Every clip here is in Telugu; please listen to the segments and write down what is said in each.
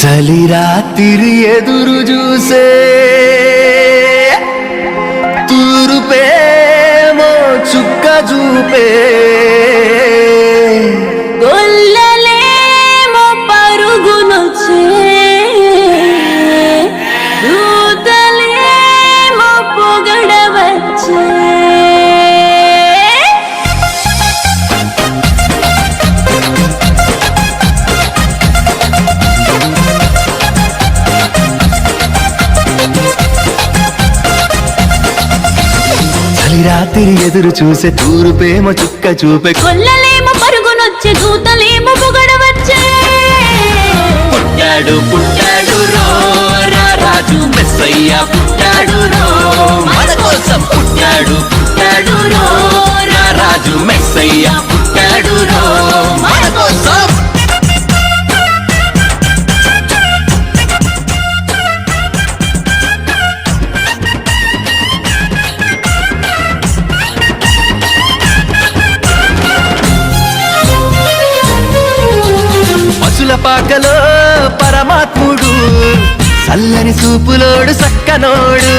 చలి రాత్రి ఎదురు చూసే తూరుపేమో చుక్క చూపే గొల్లలేమో పరుగునొచ్చే దూతలేమో పొగడవచ్చే రాత్రి ఎదురు చూసే తూరుపేమో చుక్క చూపే కొల్లలేమో పరుగునొచ్చే దూతలేమో పొగడవచ్చే పుట్టాడు పుట్టాడు రో రాజు మెస్సయ్య పుట్టాడు రో మన కోసం పుట్టాడు పుట్టాడు రో రాజు మెస్సయ్య పుట్టాడు రో మన కోసం పాకలో పరమాత్ముడు చల్లని చూపులోడు సక్కనోడు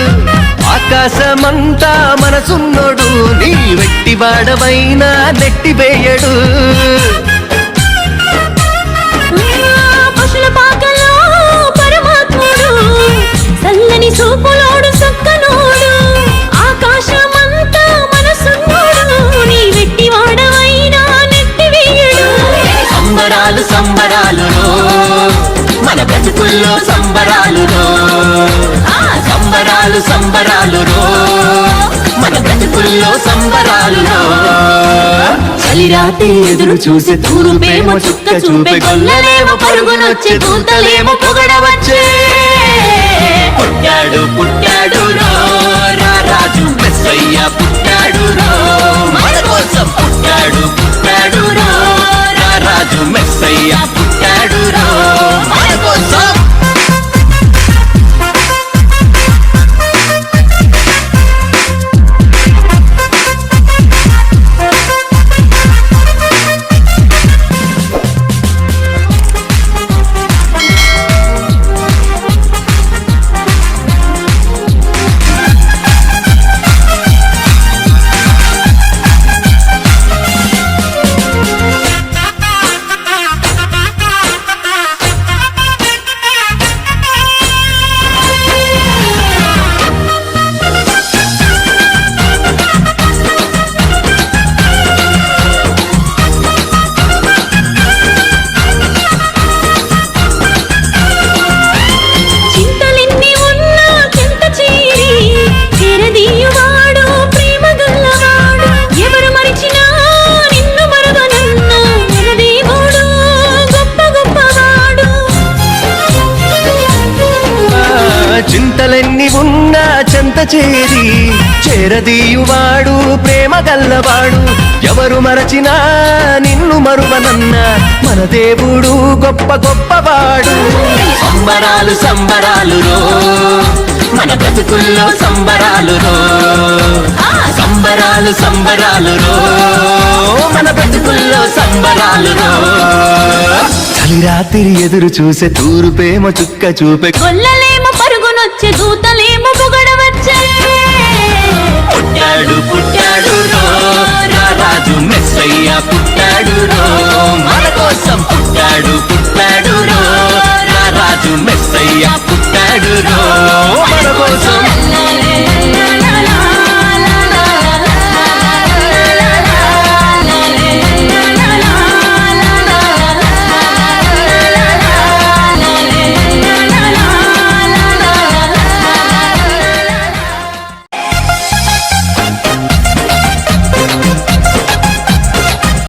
ఆకాశమంతా మనసున్నోడు నీ వెట్టి వాడవైనా నెట్టివేయడు పశుల పాకలో పరమాత్ముడు చల్లని చూపులోడు సక్కనోడు ఆకాశమంతా మనసున్నోడు నీ వెట్టి వాడవైనా నెట్టివేయడు సంబరాలు సంబరాలు మన బ్రతుకుల్లో సంబరాలు సంబరాలు సంబరాలు మన బ్రతుకుల్లో సంబరాలు చలిరాత్రి ఎదురు చూసే తూరుపేమో చుక్క చూపే గొల్లలేమో పరుగునొచ్చే దూతలేమో పొగడవచ్చే పుట్టాడు పుట్టాడు రాజు మెస్సయ్య పుట్టాడు మన కోసం పుట్టాడు పుట్టాడు రాజు మెస్సయ్య పుట్టాడు మన కోసం చింతలెన్ని ఉన్నా చెంత చేరి చేరదీయువాడు ప్రేమ గల్లవాడు ఎవరు మరచినా నిన్ను మరువనన్న మన దేవుడు గొప్ప గొప్పవాడు సంబరాలు సంబరాలు మన బ్రతుకుల్లో సంబరాలు సంబరాలు సంబరాలు మన బ్రతుకుల్లో సంబరాలు చలిరాత్రి ఎదురు చూసే తూరుపేమో చుక్క చూపే గొల్లలేమో పరుగునొచ్చే దూతలేమో పొగడవచ్చే పుట్టాడు పుట్టాడు రాజు మెస్సయ్య పుట్టాడు మన కోసం పుట్టాడు పుట్టాడు